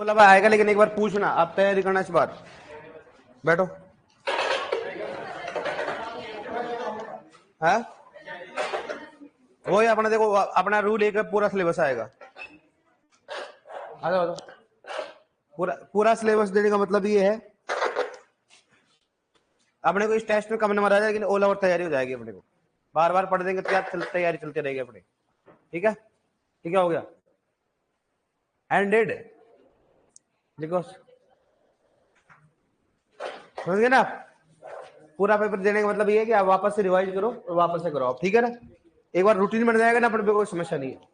बोला भाई आएगा, लेकिन एक बार पूछना, आप तैयारी करना इस बार। बैठो। है वही अपना, देखो अपना रूल एक है, पूरा सिलेबस आएगा। आ जाओ। पूरा पूरा सिलेबस देने का मतलब ये है, अपने को इस टेस्ट में कम नंबर आ जाए, लेकिन ऑल ओवर तैयारी हो जाएगी अपने को। बार बार पढ़ देंगे तो क्या तैयारी चलती रहेगी अपनी। ठीक है, ठीक है, हो गया। हैंडेड देखो, समझ गए ना आप। पूरा पेपर देने का मतलब ये है कि आप वापस से रिवाइज करो और वापस से करो आप, ठीक है ना। एक बार रूटीन बन जाएगा ना अपने पे, कोई समस्या नहीं है।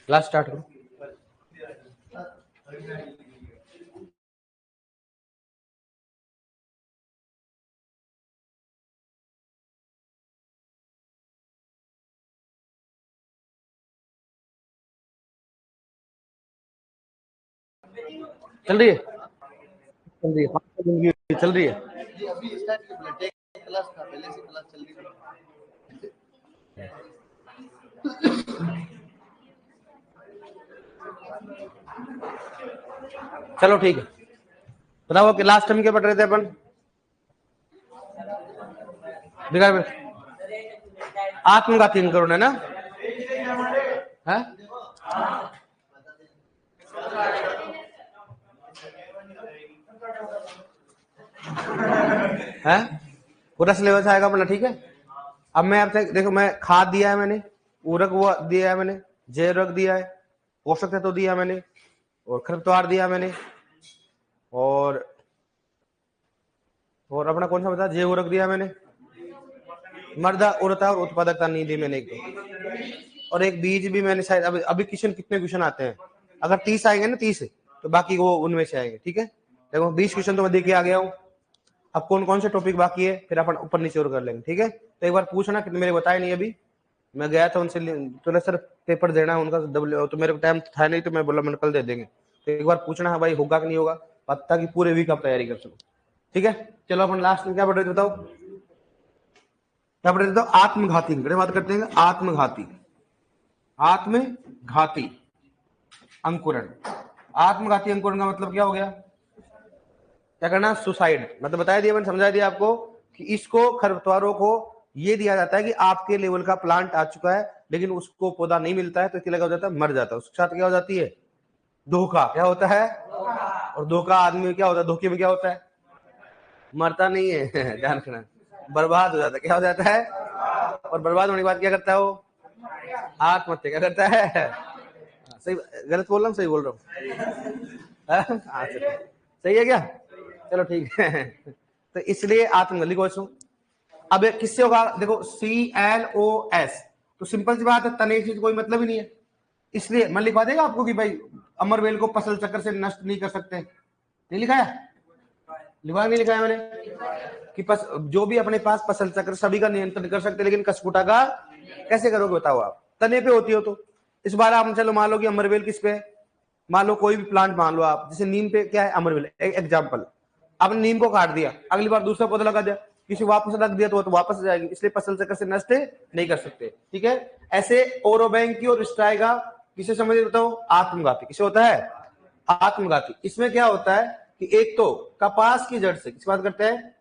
क्लास स्टार्ट करो। चल रही है, चल रही है, चल रही है। चलो ठीक है, बताओ कि लास्ट टाइम क्या पढ़ रहे थे अपन। आत्मघाती अंकुरण है ना, है? है? पूरा सिलेबस आएगा अपना, ठीक है। अब मैं आपसे देखो, मैं खाद दिया है मैंने, उर्वरक वो दिया है मैंने, जैव उर्वरक दिया है, पोषक तत्व दिया मैंने, और खरपतवार दिया मैंने, और अपना कौन सा बता, जैव उर्वरक दिया मैंने, मृदा उर्वरता और उत्पादकता नहीं दी मैंने एक तो। और एक बीज भी मैंने शायद, अभी क्वेश्चन कितने क्वेश्चन आते हैं, अगर 30 आएंगे ना 30, तो बाकी वो उनमें से आएंगे, ठीक है। देखो 20 क्वेश्चन तो मैं देके आ गया हूँ। अब कौन कौन से टॉपिक बाकी है फिर अपन ऊपर नीचे और कर लेंगे, ठीक है। तो एक बार पूछना कि मेरे बताए नहीं अभी, मैं गया था उनसे, तो सर पेपर देना है उनका डब्ल्यू, तो मेरे को टाइम था नहीं, तो मैं बोला मैंने कल दे देंगे। तो एक बार पूछना है भाई होगा कि नहीं होगा, पता कि पूरे वीक आप तैयारी कर सको, ठीक है। चलो अपन लास्ट में क्या पढ़ रहे थे बताओ, क्या पढ़ रहे थे, तो आत्मघाती बात करते हैं। आत्मघाती, आत्मघाती अंकुरण। आत्मघाती अंकुरण का मतलब क्या हो गया, क्या करना, सुसाइड। मतलब बता दिया मैंने, समझा दिया आपको कि इसको खरपतवारों को ये दिया जाता है कि आपके लेवल का प्लांट आ चुका है, लेकिन उसको पौधा नहीं मिलता है, तो इसके लगा हो जाता है, मर जाता है। उसके साथ क्या हो जाती है, धोखा। क्या होता है, और धोखा आदमी में क्या होता है, धोखे में क्या होता है, मरता नहीं है ध्यान रखना, बर्बाद हो जाता है। क्या हो जाता है, और बर्बाद होने के बाद क्या करता है वो, आत्महत्या। क्या करता है, सही गलत बोल रहा हूँ, सही बोल रहा हूँ, सही है क्या, चलो ठीक है। तो इसलिए आत्मगली को अब किससे होगा, देखो CLOS, तो सिंपल सी बात है, तने से कोई मतलब ही नहीं है। इसलिए मैं लिखवा देगा आपको कि भाई अमरवेल को फसल चक्र से नष्ट नहीं कर सकते, नहीं लिखा है, लिखा नहीं लिखा है मैंने कि जो भी अपने पास फसल चक्र सभी का नियंत्रण कर सकते, लेकिन कसकुटा का कैसे करोगे बताओ आप, तने पे होती हो तो। इस बार आप चलो मान लो कि अमरवेल किस पे, मान लो कोई भी प्लांट मान लो आप, जैसे नीम पे क्या है, अमरवेल एग्जाम्पल, आपने नीम को काट दिया, अगली बार दूसरा पौधा लगा दिया, किसी वापस रख दिया तो वापस आ जाएगी, इसलिए फसल चक्र से नष्ट नहीं कर सकते, ठीक है। ऐसे ओरोबैंक की और स्ट्राइगा किसे समझ बताओ, आत्मघाती। किसे होता है, आत्मघाती। इसमें क्या होता है कि एक तो कपास की जड़ से किस बात करते हैं,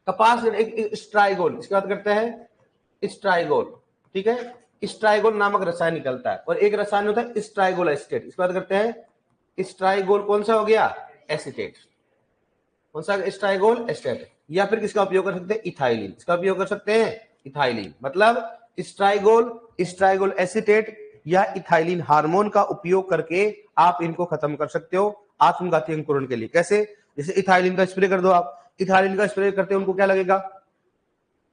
कपास एक स्ट्राइगोल, इसकी बात करते हैं स्ट्राइगोल, ठीक है। स्ट्राइगोल नामक रसायन निकलता है, और एक रसायन होता है स्ट्राइगोल एसिटेट, इसकी बात करते हैं स्ट्राइगोल, कौन सा हो गया, एसिटेट, कौन सा, स्ट्राइगोल एसिटेट। या फिर किसका उपयोग कर सकते हैं, इथाइलिन, इसका उपयोग कर सकते हैं इथाइलिन। मतलब स्ट्राइगोल एसिटेट या इथाइलिन हार्मोन का उपयोग करके आप इनको खत्म कर सकते हो आत्मघाती अंकुरण के लिए। कैसे, जैसे इथाइलिन का स्प्रे कर दो आप, इथाइलिन का स्प्रे करते उनको क्या लगेगा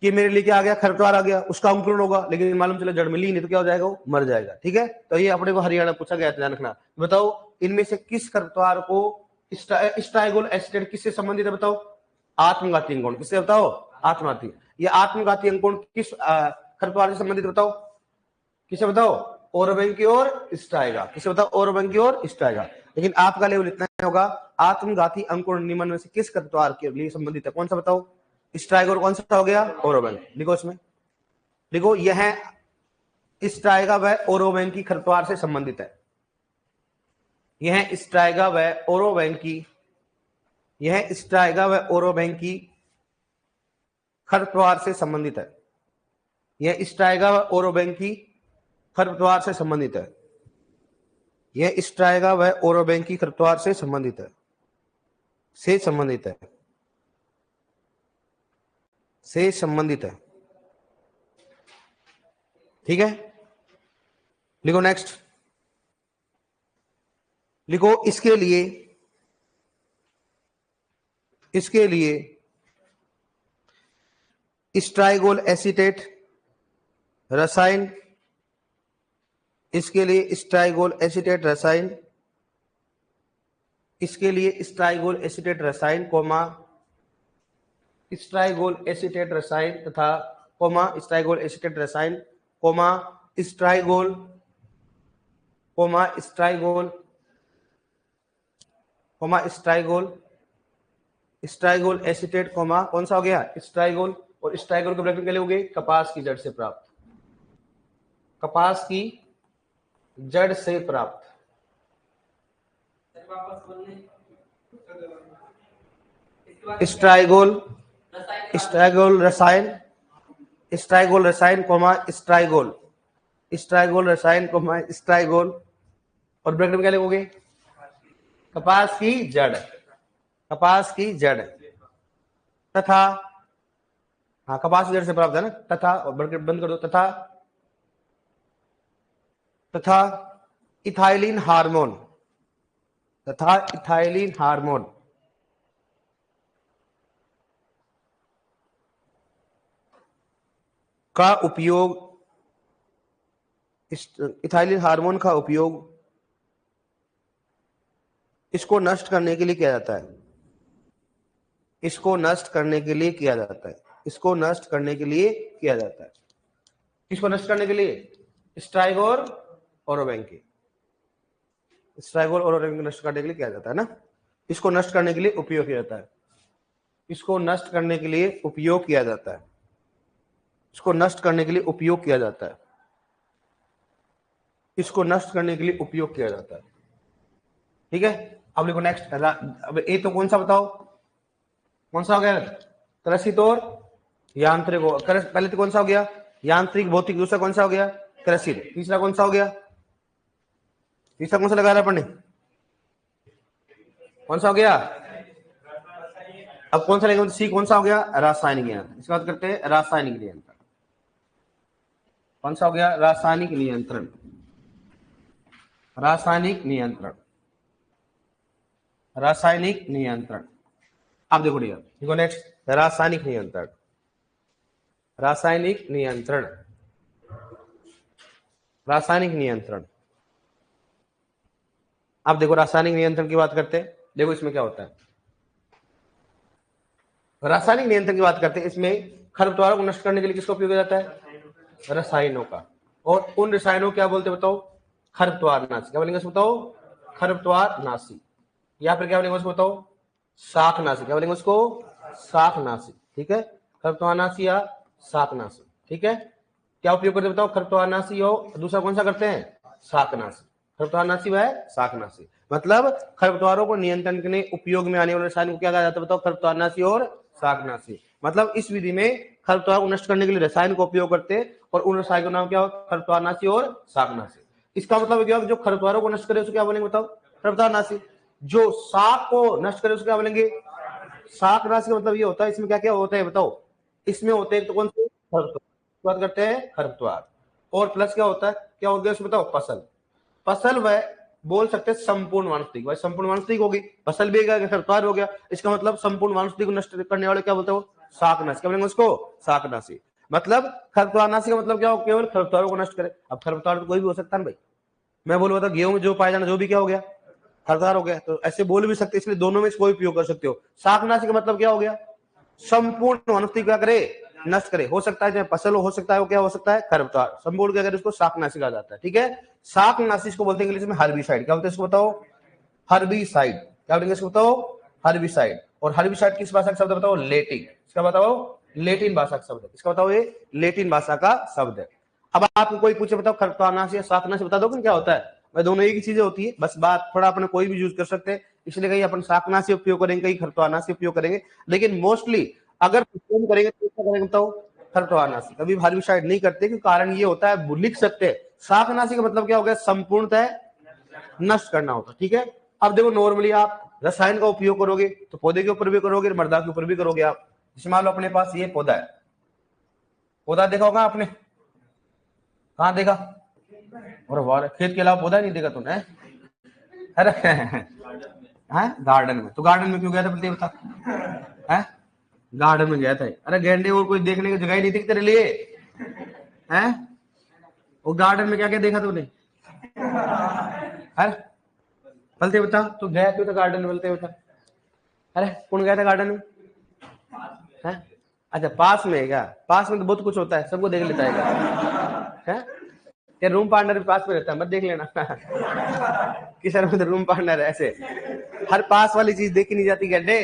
कि मेरे लिए क्या आ गया, खरपतवार आ गया, उसका अंकुरण होगा, लेकिन मालूम चला जड़ मिली नहीं, तो क्या हो जाएगा, वो मर जाएगा, ठीक है। तो ये अपने को हरियाणा पूछा गया, ध्यान रखना। बताओ इनमें से किस खरपतवार को स्ट्राइगोल एसिड किससे संबंधित है, बताओ, आत्मघाती अंकुरण किससे, बताओ, आत्मघाती। ये आत्मघाती अंकुरण किस खरपतवार से संबंधित बताओ, किसे बताओ, ओरोबैंकी और स्ट्राइगा, किसे बताओ, ओरोबैंकी और स्ट्राइगा। लेकिन आपका लेवल इतना होगा, आत्मघाती अंकुरण नियमन में से किस खरपतवार के लिए संबंधित है, कौन सा बताओ, स्ट्राइगा और कौन सा हो गया, ओरोबैंकी। लिखो इसमें, लिखो यह स्ट्राइगा व ओरोबैंकी खरपतवार से संबंधित है, यह स्ट्राइगा व ओरोबैंकी, यह स्ट्राइगा व ओरोबैंकी खरपतवार से संबंधित है, यह स्ट्राइगा व ओरोबैंकी खरपतवार से संबंधित है, यह स्ट्राइगा व ओरोबैंकी खरपतवार से संबंधित है, से संबंधित है, से संबंधित है। ठीक है, लिखो नेक्स्ट, लिखो इसके लिए, इसके लिए स्ट्राइगोल एसीटेट रसायन, इसके लिए स्ट्राइगोल एसीटेट रसायन, इसके लिए स्ट्राइगोल एसीटेट रसायन कोमा स्ट्राइगोल एसीटेट रसायन तथा कोमा स्ट्राइगोल एसीटेट रसायन comma strigol, comma strigol, comma strigol, strigol acetate comma कौन सा हो गया, स्ट्राइगोल, और स्ट्राइगोल के ब्रैकेट के हो गए कपास की जड़ से प्राप्त, कपास की जड़ से प्राप्त, स्ट्राइगोल, स्ट्राइगोल रसायन, स्ट्राइगोल रसायन कोमा स्ट्राइगोल, स्ट्राइगोल रसायन कोमा स्ट्राइगोल, और ब्रैकेट में क्या लिखोगे, कपास की जड़, कपास की जड़ तथा, हाँ कपास की जड़ से प्राप्त है ना, तथा, और ब्रैकेट बंद कर दो, तथा, तथा इथाइलिन हार्मोन, तथा इथाइलिन हार्मोन का उपयोग, इथाइलिन हार्मोन का उपयोग इसको नष्ट करने के लिए किया जाता है, इसको नष्ट करने के लिए किया जाता है, इसको नष्ट करने के लिए किया जाता है, किसको नष्ट करने के लिए, स्ट्राइगोल ओरोबैंकी, स्ट्राइगोल ओरोबैंकी नष्ट करने के लिए किया जाता है ना, इसको नष्ट करने के लिए उपयोग किया जाता है, इसको नष्ट करने के लिए उपयोग किया जाता है, इसको नष्ट करने के लिए उपयोग किया जाता है, इसको नष्ट करने के लिए उपयोग किया जाता है। ठीक है, अब लिखो नेक्स्ट, अब ए तो कौन सा बताओ, कौन सा हो गया, कृषित और यांत्रिक, पहले तो कौन सा हो गया, यांत्रिक भौतिक, दूसरा कौन सा हो गया, कृषित, तीसरा कौन सा हो गया, तीसरा कौन सा लगा रहा है पढ़ने, कौन सा हो गया, अब कौन सा लेंगे, सी कौन सा हो गया, रासायनिक नियंत्रण, इसकी बात करते हैं, रासायनिक नियंत्रण, कौन सा हो गया, रासायनिक नियंत्रण, रासायनिक नियंत्रण, रासायनिक नियंत्रण। अब देखो डियर, देखो नेक्स्ट, रासायनिक नियंत्रण, रासायनिक नियंत्रण, रासायनिक नियंत्रण। अब देखो रासायनिक नियंत्रण की बात करते हैं, देखो इसमें क्या होता है, रासायनिक नियंत्रण की बात करते हैं, इसमें खरपतवारों को नष्ट करने के लिए किसका उपयोग किया जाता है, रसायनों का, और उन रसायनों क्या बोलते बताओ, खरपतवार नाशी, क्या बोलेंगे उसको बताओ, खरपतवार नाशी, या फिर क्या बोलेंगे उसको बताओ, शाकनाशी, क्या बोलेंगे उसको, शाकनाशी। ठीक है, खरपतवारनाशी या शाकनाशी। ठीक है, क्या उपयोग करते बताओ, खरपतवारनाशी और दूसरा कौन सा करते हैं, शाकनाशी, खरपतवारनाशी व शाकनाशी, मतलब खरपतवारों को नियंत्रण के लिए उपयोग में आने वाले रसायन को क्या कहा जाता है बताओ, खरपतवारनाशी और शाकनाशी। मतलब इस विधि में खरपतवार को नष्ट करने के लिए रसायन का उपयोग करते हैं, और उन रसायन का नाम क्या हो, खरपतवारनाशी और शाकनाशी। इसका मतलब क्या, जो खरपतवारों को नष्ट करे उसको क्या बोलेंगे बताओ, खरपतवारनाशी, जो शाक को नष्ट करे उसको क्या बोलेंगे, शाकनाशी। का मतलब ये होता है, इसमें क्या क्या होता है बताओ, इसमें होते हैं तो कौन से, बात करते हैं खरपतवार, और प्लस क्या होता है, क्या हो गया उसमें बताओ, फसल, फसल वह बोल सकते हैं संपूर्ण वानस्पतिक, भाई संपूर्ण वानस्पतिक होगी, फसल भी गया, खरपतवार हो गया, इसका मतलब संपूर्ण वानस्पतिक को नष्ट करने वाले क्या बोलते हो, शाकनाशी, क्या बोलेंगे उसको, शाकनाशी। मतलब खरपतवारनाशी का मतलब क्या हो, केवल खरपतवारों को नष्ट करे। अब खरपतवार तो कोई भी हो सकता है ना भाई, मैं बोलूँ बता गेहूं में जो पाया जाना जो भी क्या हो गया, खरपतवार हो गया, तो ऐसे बोल भी सकते, इसलिए दोनों में कोई उपयोग कर सकते हो। शाकनाशी का मतलब क्या हो गया, संपूर्ण वनस्पति क्या करे, नष्ट करे। हो सकता है चाहे फसल हो सकता है वो क्या हो सकता है, खरपतवार। संपूर्ण के अगर इसको शाकनाशी कहा जाता है, ठीक है। शाकनाशी इसको बोलते हैं इंग्लिश में हर्बिसाइड। क्या बोलते हैं इसको बताओ, हर्बिसाइड। क्या बोलेंगे इसको बताओ, हर्बिसाइड। और हर्बिसाइड किस भाषा का शब्द बताओ, लेटिन। इसका बताओ, लेटिन भाषा का शब्द है। इसका बताओ, ये लेटिन भाषा का शब्द है। अब आपको कोई पूछे बताओ खरपतवारनाशी या शाकनाशी बता दो क्या होता है, भाई दोनों एक ही चीजें होती है, बस बात थोड़ा अपने कोई भी यूज कर सकते हैं। इसलिए कहीं अपन शाकनाशी उपयोग करेंगे, कहीं खरपतवारनाशी उपयोग करेंगे, लेकिन मोस्टली अगर करेंगे तो क्या करेंगे बताओ, खरपतवारनाशी। कभी हर्बिसाइड नहीं करते, क्योंकि कारण ये होता है, लिख सकते हैं शाकनाशी का मतलब क्या हो गया, संपूर्णतः नष्ट करना होता, ठीक है। अब देखो नॉर्मली आप रसायन का उपयोग करोगे तो पौधे के ऊपर भी करोगे, मृदा के ऊपर भी करोगे आप। जैसे मान लो अपने पास ये पौधा है, पौधा देखा होगा आपने, कहाँ देखा, और वाह, खेत के अलावा पौधा नहीं देखा तूने, अरे गार्डन में। तो गार्डन में क्यों गया था पहले बता, है गार्डन में गया था, अरे गेंडे और कोई देखने की जगह ही नहीं थी तेरे लिए, हैं। वो गार्डन में क्या क्या देखा तूने, अरे बोलते बता, तू गया क्यों था गार्डन में, बोलते बता, अरे कौन गया था गार्डन में, है? अच्छा पास में है क्या, पास में तो बहुत कुछ होता है, सबको देख लेता है, क्या रूम पार्टनर पास में रहता है, मत देख लेना किस में तो रूम पार्टनर है, ऐसे हर पास वाली चीज देखी नहीं जाती गड्ढे।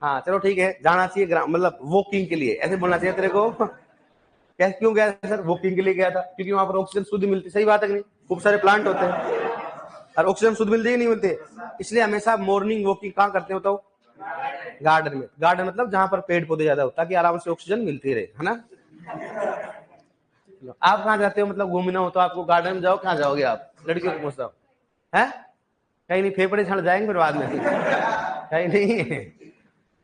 हाँ चलो ठीक है, जाना चाहिए मतलब वॉकिंग के लिए, ऐसे बोलना चाहिए तेरे को। क्या क्यों गया सर, वॉकिंग के लिए गया था, क्योंकि वहां पर ऑक्सीजन शुद्ध मिलती, सही बात है कि नहीं, खूब सारे प्लांट होते हैं और ऑक्सीजन शुद्ध मिलते ही नहीं मिलते, इसलिए हमेशा मॉर्निंग वॉकिंग कहाँ करते हो तो गार्डन में। गार्डन मतलब जहां पर पेड़ पौधे ज्यादा होता है, ताकि आराम से ऑक्सीजन मिलती रहे, है ना। आप कहाँ जाते हो, मतलब घूमना हो तो आपको गार्डन में जाओ, कहाँ जाओगे आप, लड़कियों को पूछता हूँ, है कहीं नहीं, फेफड़े छड़ जाएंगे फिर बाद में, कहीं नहीं,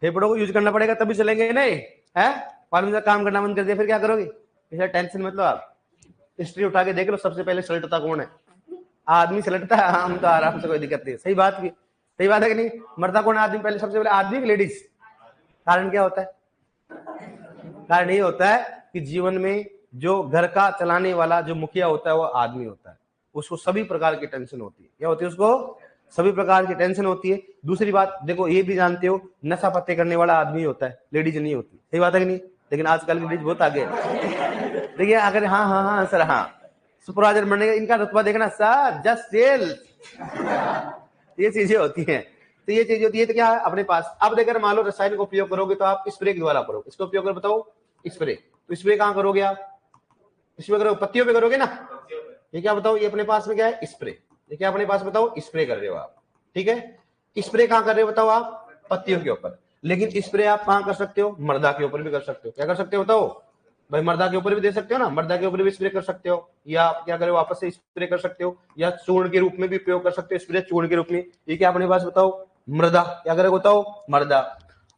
फेफड़ों को यूज करना पड़ेगा तभी चलेंगे, नहीं है मालूम से काम करना बंद कर दिया फिर क्या करोगे, इसे टेंशन मतलब आप हिस्ट्री उठा के देख लो, सबसे पहले सलटता कौन है, आदमी सलटता है, हम तो आराम से, कोई दिक्कत नहीं, सही बात भी, सही बात है कि नहीं, मरता कौन आदमी पहले, सबसे पहले आदमी की लेडीज। कारण क्या होता है, कारण ये होता है कि जीवन में जो घर का चलाने वाला जो मुखिया होता है वो आदमी होता है, उसको सभी प्रकार की टेंशन होती है, क्या होती है उसको, सभी प्रकार की टेंशन होती है। दूसरी बात देखो, ये भी जानते हो नशा पत्ते करने वाला आदमी होता है, लेडीज नहीं होती, सही बात है कि नहीं, लेकिन आजकल की लेडीज बहुत आगे देखिए, अगर हाँ हाँ हाँ सर, हाँ सुपरवाइजर बनने का इनका रुतबा देखना सर, जस्ट सेल, ये चीजें होती हैं, तो ये चीज होती है, तो क्या है अपने पास। अब देखकर मान लो रसायन का उपयोग करोगे तो आप स्प्रे के द्वारा करोगे, इसका उपयोग कर बताओ, स्प्रे, तो स्प्रे कहाँ करोगे आप, स्प्रे करोगे पत्तियों पे करोगे ना, ये क्या बताओ, ये अपने पास में क्या है, स्प्रे, ये क्या अपने पास बताओ, स्प्रे कर रहे हो आप, ठीक है। स्प्रे कहाँ कर रहे हो बताओ आप, पत्तियों के ऊपर, लेकिन स्प्रे आप कहाँ कर सकते हो, मृदा के ऊपर भी कर सकते हो, क्या कर सकते हो बताओ भाई, मर्दा के ऊपर भी दे सकते हो ना, मर्दा के ऊपर भी स्प्रे कर सकते हो, या आप क्या करो वापस से स्प्रे कर सकते हो, या चूर्ण के रूप में भी उपयोग कर सकते हो, स्प्रे चूर्ण के रूप में। ये क्या अपने पास बताओ, मृदा, क्या करेगा बताओ, मृदा।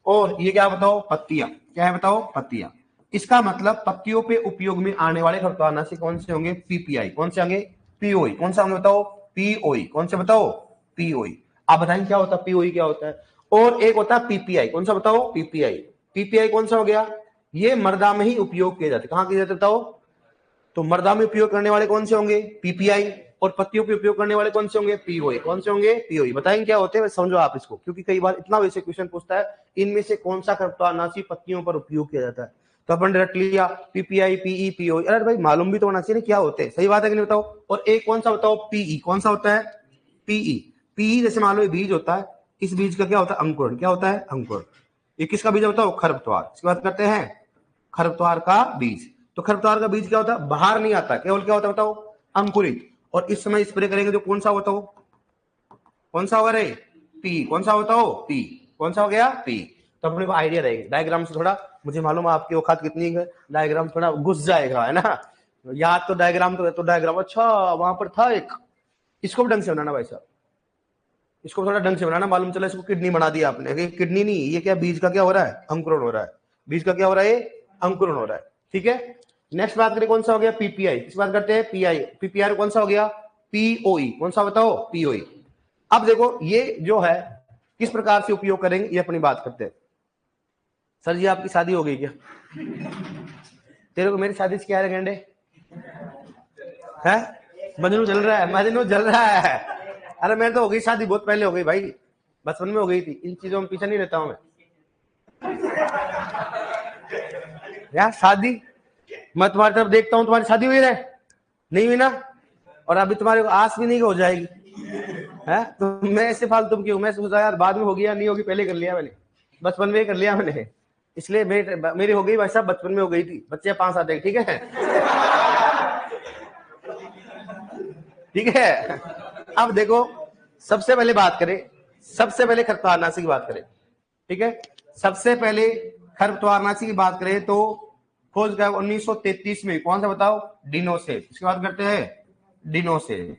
और ये क्या बताओ, पत्तियां, क्या है बताओ, पत्तियां। इसका मतलब पत्तियों पे उपयोग में आने वाले खरपतवारनाशी कौन से होंगे, पीपीआई, कौन से होंगे, पीओई, कौन सा होंगे बताओ, पीओई, कौन से बताओ, पीओई। आप बताएं क्या होता है पीओई, क्या होता है। और एक होता है पीपीआई, कौन सा बताओ, पीपीआई। पीपीआई कौन सा हो गया, ये मर्दा में ही उपयोग किए जाते, कहां किए जाते बताओ, तो मर्दा में उपयोग करने वाले कौन से होंगे, पीपीआई, और पत्तियों पे उपयोग करने वाले कौन से होंगे, पीओई, कौन से होंगे, पीओई। बताएंगे क्या होते हैं, समझो आप इसको, क्योंकि कई बार इतना वैसे क्वेश्चन पूछता है, इनमें से कौन सा खरपतवारनाशी पत्तियों पर उपयोग किया जाता है, तो अपन रट लिया पीपीआई, पीई, पीओई, अरे भाई मालूम भी तो होना चाहिए क्या होते हैं, सही बात है कि नहीं बताओ। और एक कौन सा बताओ, पीई, कौन सा होता है, पीई। पीई जैसे मान लो बीज होता है, इस बीज का क्या होता है, अंकुरण, क्या होता है, अंकुरण। ये किसका बीज बताओ, खरपतवार, इसकी बात करते हैं, खरपतवार का बीज। तो खरपतवार का बीज क्या होता है, बाहर नहीं आता, केवल क्या होता है बताओ, अंकुरित। और इस समय स्प्रे करेंगे तो कौन सा होता हो, कौन सा होगा रे, पी, कौन सा होता हो, पी, कौन सा हो गया, पी। तो अपने को आइडिया रहेगा, डायग्राम से थोड़ा, मुझे मालूम है आपकी औकात कितनी है, डायग्राम थोड़ा घुस जाएगा, है ना, याद तो डायग्राम तो डायग्राम, अच्छा वहां पर था एक, इसको भी ढंग से बनाना भाई साहब, इसको थोड़ा ढंग से बनाना, मालूम चला इसको किडनी बना दिया आपने, किडनी नहीं, ये क्या बीज का क्या हो रहा है, अंकुरण हो रहा है, बीज का क्या हो रहा है, अंकुरण हो रहा है, ठीक है। नेक्स्ट बात करें कौन सा हो गया, पीपीआई, इस बात करते हैं पीआई, पीपीआई कौन सा हो गया, पीओई, कौन सा बताओ, पीओई। अब देखो ये जो है किस प्रकार से उपयोग करेंगे, ये अपनी बात करते हैं। सर जी आपकी शादी हो गई क्या, तेरे को मेरी शादी से क्या है, गेंडे है, मजनू चल रहा है, मजनू चल रहा है, अरे मेरे तो हो गई शादी, बहुत पहले हो गई भाई, बचपन में हो गई थी, इन चीजों में पीछे नहीं रहता हूं मैं। यार शादी, मैं तुम्हारी तरफ देखता हूँ, तुम्हारी शादी हुई है नहीं हुई ना, और अभी तुम्हारे को आस भी नहीं हो जाएगी है, तो मैं ऐसे फालतू क्यों, मैं सोचा यार बाद में होगी या नहीं होगी, पहले कर लिया मैंने, बचपन में कर लिया मैंने, इसलिए मेरी हो गई भाई साहब, बचपन में हो गई थी, बच्चे 5 आते ठीक है ठीक है। अब देखो सबसे पहले बात करें, सबसे पहले खरपतवारनाशी की बात करें, ठीक है, सबसे पहले खरपतवारनाशी की बात करें तो खोज गया 1933 में, कौन सा बताओ, डिनोसेफ। इसकी बात करते हैं डिनोसेफ,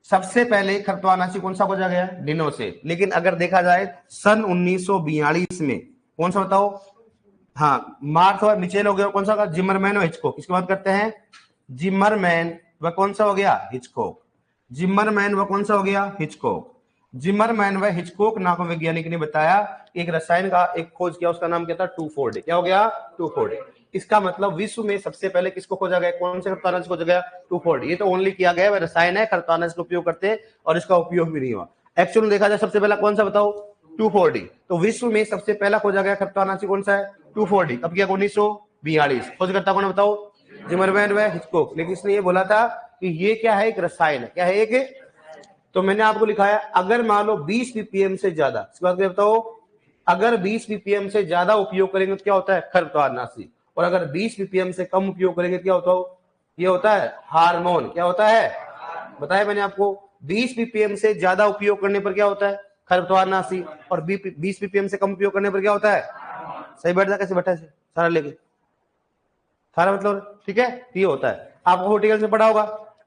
सबसे पहले खरपतवारनाशी कौन सा खोजा गया, डिनोसेफ। लेकिन अगर देखा जाए सन 1942 में कौन सा बताओ, हाँ मार्थ और मिचेल हो गया, कौन सा, जिमरमैन और हिचकोक। इसकी बात करते हैं जिमरमैन, वह कौन सा हो गया, हिचकोक। जिमरमैन वह कौन सा हो गया, हिचकोक। जिमरमैन व हिचकोक नामक वैज्ञानिक ने बताया एक रसायन का एक खोज किया, उसका नाम क्या था, 2,4-D। क्या हो गया, 2,4-D। इसका मतलब विश्व में सबसे पहले किसको खोजा गया, कौन से खरपतवारनाशी खोजा गया, 2,4-D। ये तो ओनली किया गया वह रसायन है, खरपतवारनाशी का उपयोग करते हैं और इसका उपयोग भी नहीं हुआ। एक्चुअली देखा जाए सबसे पहला कौन सा बताओ, 2,4-D। तो विश्व में सबसे पहला खोजा गया खरपतवारनाशी कौन सा है, 2,4-D। कब किया, 1942। खोजकर्ता कौन बताओ, जिमरमैन व हिचकोक। लेकिन इसने ये बोला था कि ये क्या है, एक रसायन है, क्या है, एक, तो मैंने आपको लिखा है अगर मान लो 20 ppm से ज्यादा, इसके बाद बताओ, अगर 20 ppm से ज्यादा उपयोग करेंगे तो क्या होता है, खरपतवारनाशी। और अगर 20 ppm से कम उपयोग करेंगे क्या होता हो, ये होता है हार्मोन। क्या होता है, बताया मैंने आपको, 20 ppm से ज्यादा उपयोग करने पर क्या होता है, खरपतवारनाशी, और 20 ppm से कम उपयोग करने पर क्या होता है, सही बैठता, कैसे बैठा है सारा लेके, सारा मतलब, ठीक है, ये होता है। आपको हॉर्टिकल्चर से पढ़ा होगा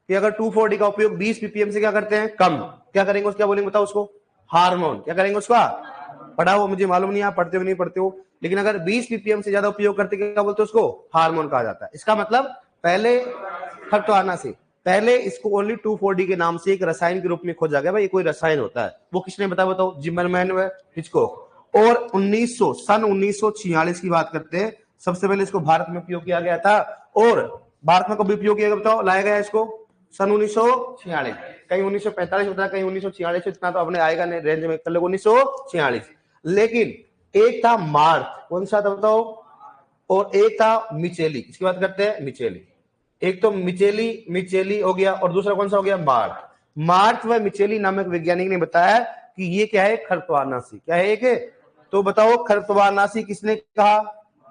कि अगर 2,4-D का उपयोग 20 ppm से क्या करते हैं, कम, क्या करेंगे, उसको क्या बोलेंगे बताओ, उसको हार्मोन। क्या करेंगे उसका, पढ़ा हो, मुझे मालूम नहीं आप पढ़ते हो नहीं पढ़ते हो, लेकिन अगर 20 ppm से ज्यादा उपयोग करते क्या बोलते हैं, उसको हार्मोन कहा जाता है। इसका मतलब पहले खरपतवारनाशी, पहले इसको ओनली 2,4-D के नाम से एक रसायन के रूप में खोजा गया, भाई कोई रसायन होता है, वो किसने बताया बताओ, जिमरमैन व हिचकोक। और 1946 की बात करते हैं, सबसे पहले इसको भारत में उपयोग किया गया था। और भारत में कब उपयोग किया गया बताओ, लाया गया इसको सन 1946, कहीं 1945 होता है, कहीं 1946, इतना तो अपने आएगा नहीं रेंज में, कर लो 1946। लेकिन एक था मार्थ, कौन सा था बताओ, और एक था मिचेली। इसकी बात करते हैं मिचेली, एक तो मिचेली हो गया, और दूसरा कौन सा हो गया, मार्थ। मार्थ व मिचेली नामक वैज्ञानिक ने बताया कि ये क्या है, खरपतवारनाशी। क्या है, एक, तो बताओ खरपतवारनाशी किसने कहा,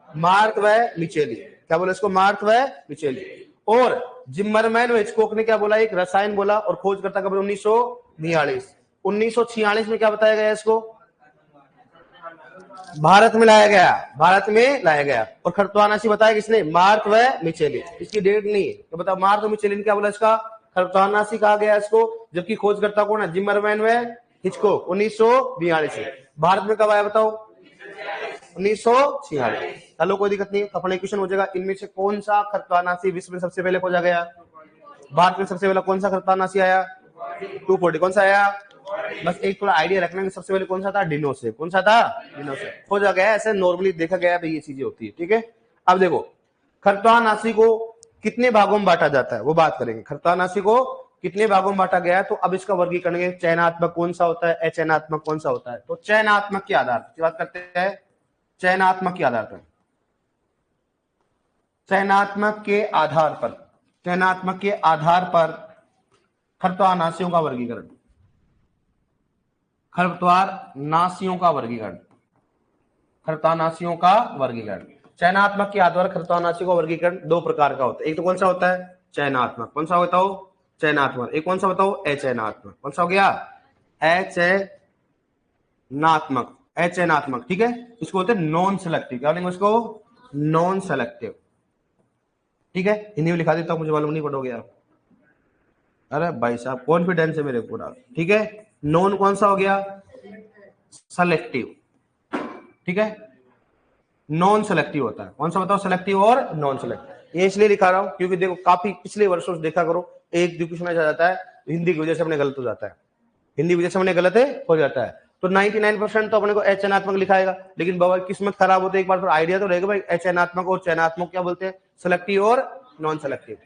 मार्थ व मिचेली। क्या बोला इसको, मार्थ व मिचेली। और जिमरमैन व हिचकोक ने क्या बोला, एक रसायन बोला, और खोजकर्ता कब, 1942। 1946 में क्या बताया गया, इसको भारत में लाया गया, भारत में लाया गया। और खरपतवारनाशी बताया किसने, मार्थ व मिचेली। इसकी डेट नहीं है, तो बताओ मार्थ व मिचेली ने क्या बोला, इसका खरपतवारनाशी कहा गया इसको, जबकि खोजकर्ता कौन है, जिमरमैन व हिचकोक। 1942 में। भारत में कब आया बताओ, 1946। चलो कोई दिक्कत नहीं, अपने क्वेश्चन हो जाएगा, इनमें से कौन सा खरपतवारनाशी विश्व में सबसे पहले खोजा गया, भारत में सबसे पहले कौन सा खरपतवारनाशी आया, 2,4-D। कौन सा आया, बस एक थोड़ा आइडिया रखना कि सबसे पहले कौन सा था, डिनोसेफ। कौन सा था, डिनोसेफ। खोजा गया, ऐसे नॉर्मली देखा गया ये चीजें होती है, ठीक है। अब देखो खरपतवारनाशी को कितने भागों में बांटा जाता है, वो बात करेंगे। खरपतवारनाशी को कितने भागों में बांटा गया है, तो अब इसका वर्गीकरण, चयनात्मक कौन सा होता है, अचयनात्मक कौन सा होता है। तो चयनात्मक के आधार पर बात करते हैं, चयनात्मक के आधार पर, चयनात्मक के आधार पर, चयनात्मक के आधार पर खरपतवारनाशियों का वर्गीकरण, खरपतवारनाशियों का वर्गीकरण, खरपतवारनाशियों का वर्गीकरण। चयनात्मक के आधार पर खरपतवारनाशियों का वर्गीकरण दो प्रकार का होता है। एक तो कौन सा होता है, चयनात्मक। कौन सा बताओ, चयनात्मक। एक कौन सा बताओ, अचयनात्मक। कौन सा हो गया, अचयनात्मक, अचयनात्मक, ठीक है। इसको बोलते हैं नॉन सेलेक्टिव। क्या बोलेंगे उसको, नॉन सेलेक्टिव, ठीक है। हिंदी में लिखा देता हूं, मुझे मालूम नहीं पढ़ोगे आप, अरे भाई साहब कॉन्फिडेंस है मेरे पूरा, ठीक है। नॉन कौन सा हो गया, सेलेक्टिव, ठीक है। नॉन सेलेक्टिव होता है, कौन सा बताओ, सेलेक्टिव और नॉन सेलेक्टिव। ये इसलिए लिखा रहा हूं क्योंकि देखो काफी पिछले वर्षों से देखा करो, एक जो क्वेश्चन आ जाता है हिंदी की वजह से अपने गलत हो जाता है, हिंदी की वजह से अपने गलत हो जाता है। तो 99% तो अपने को अचयनात्मक लिखाएगा, लेकिन बाबा किस्मत खराब होते एक बार फिर आइडिया तो रहेगा भाई, अचयनात्मक और चयनात्मक क्या बोलते हैं, सेलेक्टिव और नॉन सेलेक्टिव।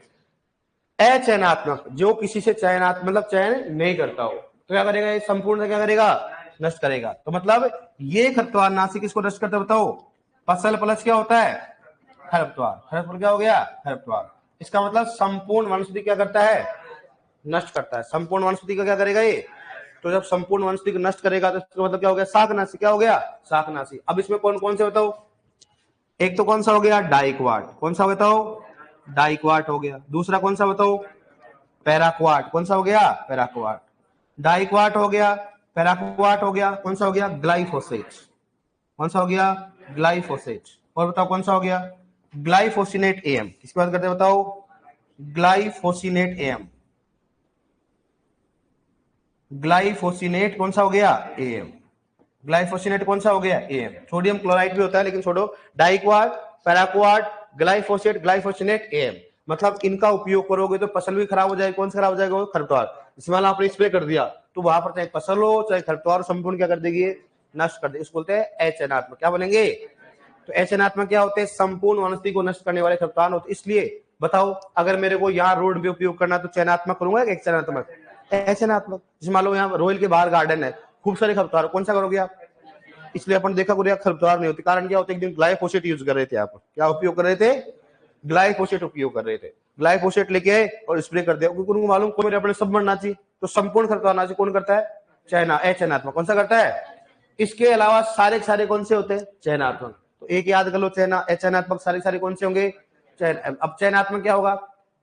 अचयनात्मक जो किसी से चयनात्मक मतलब चयन नहीं करता हो, तो क्या करेगा, संपूर्ण क्या करेगा, नष्ट करेगा। तो मतलब ये खरपतवारनाशी किसको नष्ट करता है बताओ, फसल प्लस क्या होता है, खरपतवार। खरपतवार क्या हो गया? खरपतवार। इसका मतलब संपूर्ण वनस्पति क्या करता है? नष्ट करता है। संपूर्ण वनस्पति का क्या करेगा ये? तो जब संपूर्ण वनस्पति को नष्ट करेगा तो इसका मतलब क्या हो गया? शाकनाशी। क्या हो गया? शाकनाशी। अब इसमें कौन कौन से बताओ? एक तो कौन सा हो गया? डाइक्वाट। कौन सा बताओ? डाइक्वाट हो गया। दूसरा कौन सा बताओ? पैराक्वाट। कौन सा हो गया? पैराक्वाट। डाइक्वाट हो गया, पैराक्वाट हो गया, कौन सा हो गया? ग्लाइफोसेट। कौन सा हो गया? ग्लाइफोसेट। और बताओ कौन सा हो गया? ग्लाइफोसिनेट एम। किसकी बात करते हैं बताओ? ग्लाइफोसिनेट एम। ग्लाइफोसिनेट कौन सा हो गया? एम। ग्लाइफोसिनेट कौन सा हो गया? एम। सोडियम क्लोराइड भी होता है लेकिन छोड़ो। Diquat, paraquat, glyphosate, glufosinate M. मतलब इनका उपयोग करोगे तो फसल भी खराब हो जाएगी। कौन सा खराब हो जाएगा? खरपतवार। इसमें आपने स्प्रे कर दिया तो वहां पर चाहे फसल हो चाहे खरपतवार, संपूर्ण क्या कर देगी? नष्ट कर देगी। इसको बोलते हैं एच एनात्मक। क्या बोलेंगे? तो एच एनात्मक क्या होते हैं? संपूर्ण वनस्पति को नष्ट करने वाले खरपतवार होते। इसलिए बताओ, अगर मेरे को यहाँ रोड पे उपयोग करना तो चयनात्मक करूंगा कि चयनात्मक? चयनात्मक। जैसे मान लो यहाँ रोयल के बाहर गार्डन है, खूब सारे खरपतवार, कौन सा करोगे आप? इसलिए अपन देखा करो खरपतवार नहीं होती। कारण क्या होता है? एक दिन ग्लाइफोसेट यूज कर रहे थे आप। क्या उपयोग कर रहे थे? ग्लाइफोसेट उपयोग कर रहे थे। ग्लाइफोसेट लेके आए और स्प्रे कर दिया, क्योंकि उनको मालूम को मेरे अपने सब मरना चाहिए। तो संपूर्ण खरपतवार नाशी कौन करता है? चयनात्मक। कौन सा करता है? इसके अलावा सारे सारे कौन से होते हैं? चयनात्मक। तो एक याद कर लो, चयनात्मक सारे सारे कौन से होंगे? अब चयनात्मक क्या होगा?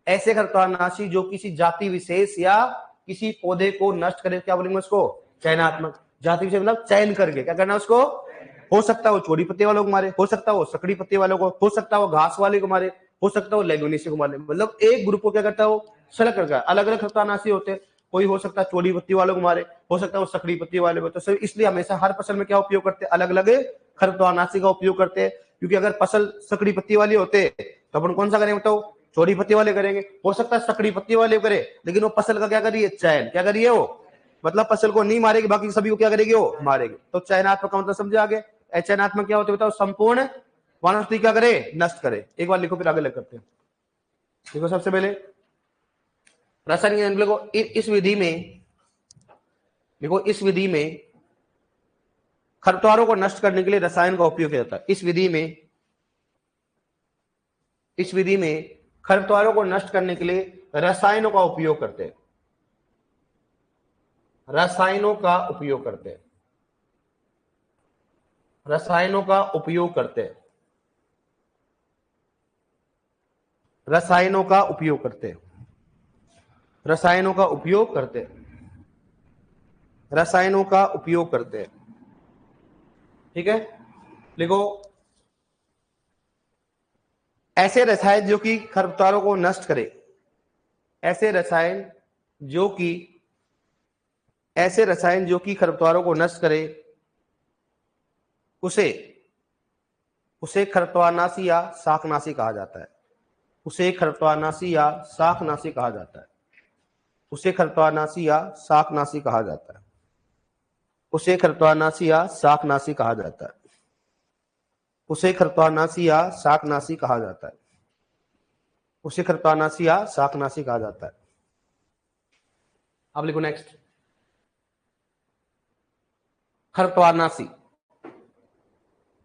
ऐसे खरपतवारनाशी जो किसी जाति विशेष या किसी पौधे को नष्ट करे, क्या बोलेंगे उसको? चयनात्मक। जाति विशेष मतलब चयन करके क्या करना उसको? हो सकता है वो चौड़ी पत्ते वालों को मारे, हो सकता है वो सकड़ी पत्ते वालों को, हो सकता है वो घास वाले को मारे, हो सकता है वो लेगुमिनेसी को मारे। मतलब एक ग्रुप को क्या करता है? वो सेलेक्ट करता है। अलग अलग खरपतवारनाशी होते हैं। कोई हो सकता है चौड़ी पत्ती वालों को मारे, हो सकता है वो सकड़ी पत्ती वाले को। तो इसलिए हमेशा हर फसल में क्या उपयोग करते हैं? अलग अलग खरपतवारनाशी का उपयोग करते हैं। क्योंकि अगर फसल सकड़ी पत्ती वाली होते तो अपन कौन सा करेंगे बताओ? चौड़ी पत्ती वाले करेंगे। हो सकता है सकड़ी पत्ती वाले करे, लेकिन वो फसल का क्या करिए? चयन। क्या करिए वो? मतलब फसल को नहीं मारेगी, बाकी सभी को क्या करेगी? वो मारेगी। तो चयनात्मक का मतलब समझे आगे? चयनात्मक क्या होते बताओ? संपूर्ण वनस्पति क्या करे? नष्ट करे। एक बार लिखो फिर आगे लग करते हैं। देखो सबसे पहले रासायनिक को इस विधि में, देखो इस विधि में खरपतवारों को नष्ट करने के लिए रसायन का उपयोग किया जाता है। इस विधि में खरपतवारों को नष्ट करने के लिए रसायनों का उपयोग करते हैं। रसायनों का उपयोग करते हैं। रसायनों का उपयोग करते हैं। रसायनों का उपयोग करते हैं। रसायनों का उपयोग करते हैं। रसायनों का उपयोग करते हैं। ठीक है, लिखो ऐसे रसायन जो कि खरपतवारों को नष्ट करे। ऐसे रसायन जो कि खरपतवारों को नष्ट करे उसे खरपतवारनाशी या शाकनाशी कहा जाता है। उसे खरपतवारनाशी या शाकनाशी कहा जाता है। उसे खरपतवारनाशी या शाकनाशी कहा जाता है। उसे खरपतवारनाशी या शाकनाशी कहा जाता है। उसे खरपतवारनाशी या शाकनाशी कहा जाता है। उसे खरपतवारनाशी या शाकनाशी कहा जाता है। अब लिखो नेक्स्ट, खरपतवारनाशी।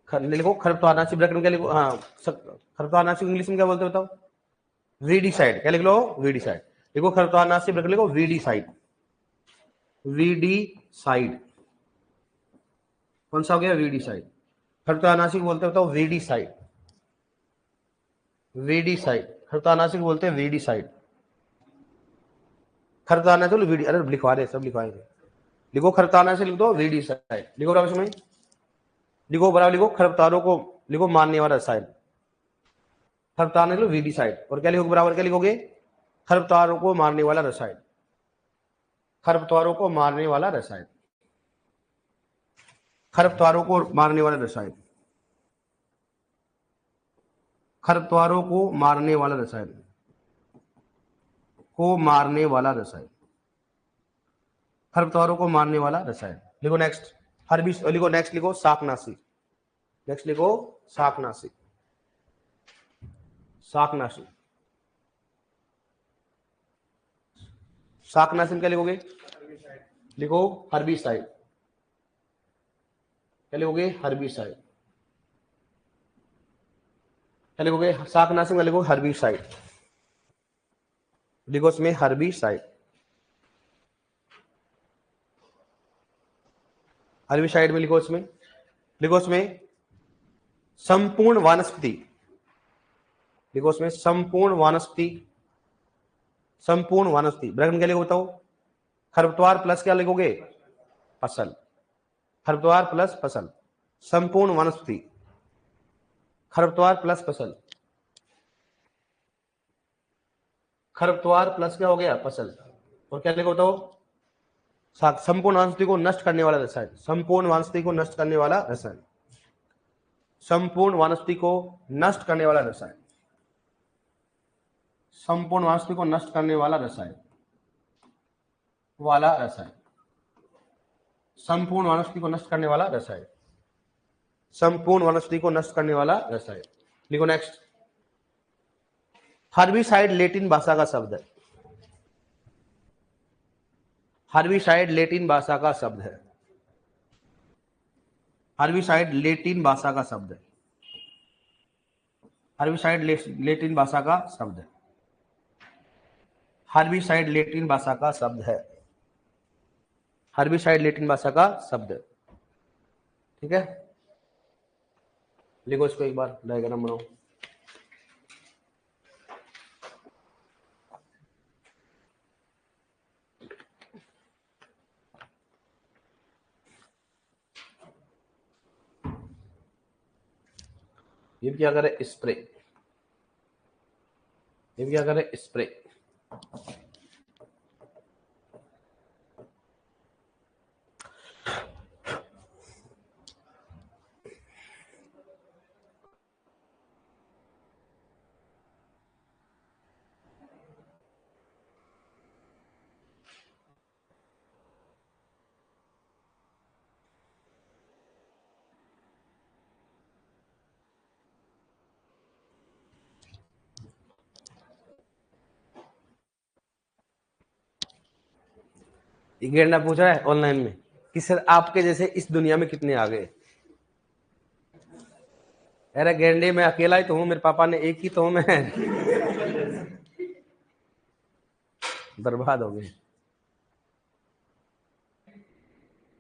लिखो खरपतवारनाशी ब्रैकेट में क्या लिखो? हाँ, खरपतवारनाशी इंग्लिश में क्या बोलते हो बताओ? वीडीसाइड। क्या लिख लो? वीडीसाइड। लिखो खरपतवारनाशी ब्रैकेट लिखो वीडीसाइड। वीडीसाइड कौन सा हो गया? वीडीसाइड। खरपतवारनाशी बोलते हो बताओ? वीडीसाइड। वीडीसाइड। खरपतवारनाशी बोलते हैं वीडीसाइड। खरपतवारनाशी बोलो वीडी। अरे लिखवा रहे, सब लिखवाएंगे। लिखो खरपतवारनाशी लिख दो वीडीसाइड। लिखो बराबर में, लिखो बराबर, लिखो खरपतवारों को लिखो मारने वाला रसायन। खरपतवार लो वीडीसाइड। और क्या लिखोगे बराबर? क्या लिखोगे? खरपतवारों को मारने वाला रसायन। खरपतवारों को मारने वाला रसायन। खरपतवारों को मारने वाला रसायन। खरपतवारों को मारने वाला रसायन। को मारने वाला रसायन। खरपतवारों को मारने वाला रसायन। लिखो नेक्स्ट लिखो नेक्स्ट, लिखो शाकनाशी। नेक्स्ट लिखो शाकनाशी। शाकनाशी। शाकनाशी क्या लिखोगे? लिखो हर्बिसाइड। क्या लिखोगे? हर्बिसाइड। क्या लिखोगे? शाकनाशी में लिखोगे हर्बिसाइड, लिखो इसमें हर्बिसाइड। हर्बिसाइड में लिखो इसमें, लिखो इसमें संपूर्ण वनस्पति, लिखो इसमें संपूर्ण वनस्पति, संपूर्ण वनस्पति ब्रैकेट में क्या लिखो बताओ? खरपतवार प्लस क्या लिखोगे? फसल, खरपतवार प्लस फसल, संपूर्ण वनस्पति, खरपतवार प्लस फसल, खरपतवार प्लस क्या हो गया? फसल। और क्या लिखो बताओ? संपूर्ण वनस्पति को नष्ट करने वाला रसायन, संपूर्ण वनस्पति को नष्ट करने वाला रसायन, संपूर्ण वनस्पति को नष्ट करने वाला रसायन, संपूर्ण वनस्पति को नष्ट करने वाला रसायन, वाला रसायन, संपूर्ण वनस्पति को नष्ट करने वाला रसायन, संपूर्ण वनस्पति को नष्ट करने वाला रसायन। लिखो नेक्स्ट। हर्बिसाइड लैटिन भाषा का शब्द है, हर्बिसाइड लैटिन भाषा का शब्द है, हर्बिसाइड लैटिन भाषा का शब्द है, हर्बिसाइड लैटिन भाषा का शब्द है, हर्बिसाइड लैटिन भाषा का शब्द है, हर्बिसाइड लैटिन भाषा का शब्द है। ठीक है, लिखो इसको एक बार, डायग्राम बनाओ। ये क्या करे? स्प्रे, ये क्या करे? स्प्रे। गेंडा पूछ रहा है ऑनलाइन में कि सर आपके जैसे इस दुनिया में कितने आ गए? अरे गेंडे मैं अकेला ही तो हूं, मेरे पापा ने एक ही तो हूं मैं। बर्बाद हो गए।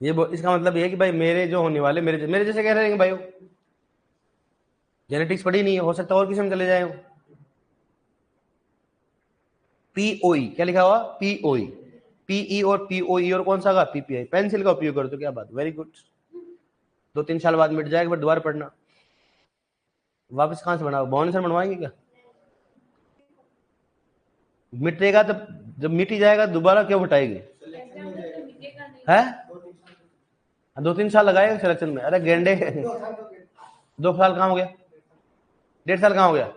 ये इसका मतलब ये है कि भाई मेरे जो होने वाले मेरे जैसे कह रहे हैं भाई, जेनेटिक्स पढ़ी नहीं है, हो सकता है और किसी में चले जाए। पीओई क्या लिखा हुआ? पीओई, पीई और पीओई, और कौन सा होगा? पीपीआई। पेंसिल का उपयोग करो तो क्या बात, वेरी गुड। 2-3 साल बाद मिट जाएगा, फिर दोबारा पढ़ना। वापस कहां से बनाओ? बाउंडेशन बनवाएंगे क्या? मिटेगा तो जब मिट ही जाएगा दोबारा क्यों हटाएगी? है 2-3 साल लगाएगा सिलेक्शन में। अरे गेंडे 2 साल कहां हो गया? 1.5 साल कहां हो गया?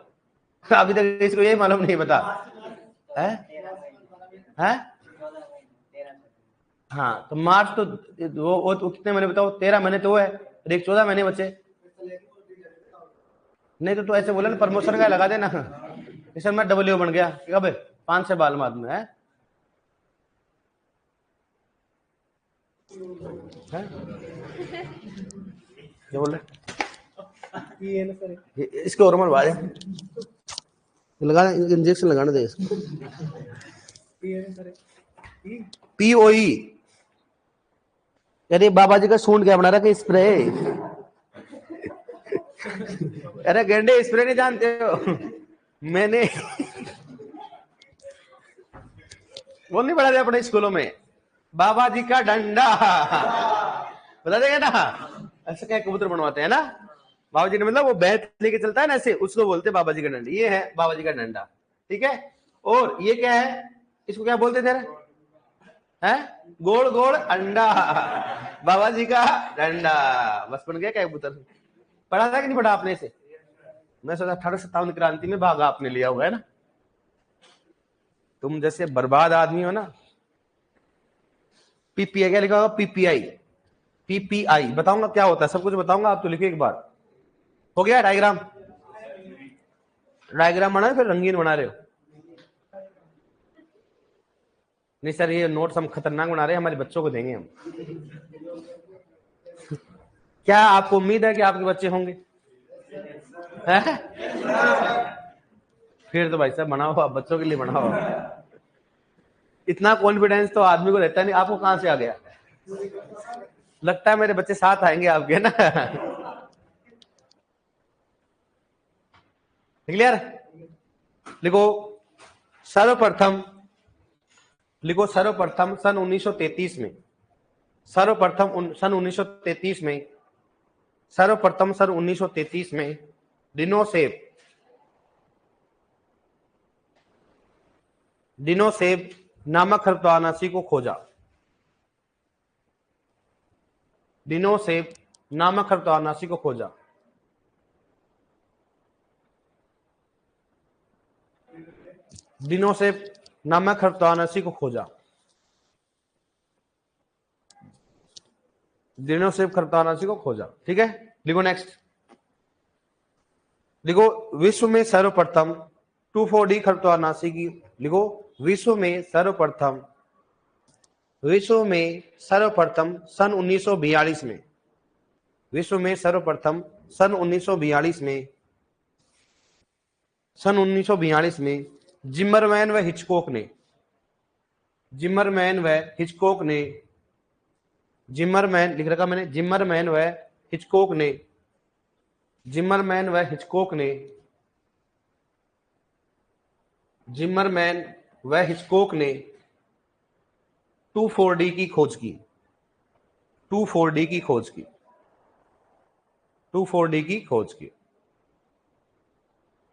अभी तक इसको यही मालूम नहीं पता है? हाँ तो मार्च तो वो कितने महीने बताओ? 13 महीने तो है, 14 महीने बचे। नहीं तो ऐसे बोले ना, प्रमोशन का लगा देना। सर मैं डब्ल्यू बन गया कब? 5 से बाल बाद में है। क्या बोल रहे? इसके और मर बाज लगाना, इंजेक्शन लगाने दे इसको। पीओई। अरे बाबा जी का सूंड क्या बना रखा? स्प्रे। अरे गेंडे स्प्रे नहीं जानते हो? मैंने वो नहीं पढ़ा अपने स्कूलों में, बाबा जी का डंडा बता देगा ना? ऐसा क्या कबूतर बनवाते हैं ना बाबा जी ने, मतलब वो बैत लेके चलता है ना ऐसे, उसको बोलते हैं बाबा जी का डंडा। ये है बाबा जी का डंडा, ठीक है। और ये क्या है? इसको क्या बोलते थे? है गोल गोल अंडा, बाबा जी का डंडा। बस बन गया क्या कबूतर? पढ़ा था कि नहीं पढ़ा आपने इसे? मैं सोचा 1857 क्रांति में भागा आपने लिया हुआ है ना। तुम जैसे बर्बाद आदमी हो ना। पीपीआई क्या लिखा होगा? पीपीआई, पीपीआई बताऊंगा क्या होता है, सब कुछ बताऊंगा, आप तो लिखिए एक बार। हो गया डायग्राम? डायग्राम बना फिर रंगीन बना रहे हो? नहीं सर ये नोट्स हम खतरनाक बना रहे हैं, हमारे बच्चों को देंगे हम। क्या आपको उम्मीद है कि आपके बच्चे होंगे? फिर तो भाई साहब बनाओ, आप बच्चों के लिए बनाओ। इतना कॉन्फिडेंस तो आदमी को रहता नहीं, आपको कहां से आ गया? लगता है मेरे बच्चे साथ आएंगे आपके ना। क्लियर? लिखो सर्वप्रथम, लिखो सर्वप्रथम सन 1933 में, सर्वप्रथम सन 1933 में, सर्वप्रथम सन 1933 में डिनोसेब नामक खरपतवारनाशी को खोजा। डिनोसेब नामक खरपतवारनाशी को खोजा। डिनोसेब नामक खरपतवारनाशी को खोजा। डिनोसेब खरपतवारनाशी को खोजा। ठीक है, लिखो नेक्स्ट। लिखो विश्व में सर्वप्रथम 2,4-D खरपतवारनाशी की, लिखो विश्व में सर्वप्रथम सन 1942 में, विश्व में सर्वप्रथम सन 1942 में, सन 1942 में जिमरमैन व हिचकॉक ने, जिमरमैन व हिचकॉक ने, जिमरमैन लिख रखा मैंने, जिमरमैन व हिचकॉक ने, जिमरमैन व हिचकॉक ने, जिमरमैन व हिचकॉक ने 2,4-D की खोज की, 2,4-D की खोज की, 2,4-D की खोज की,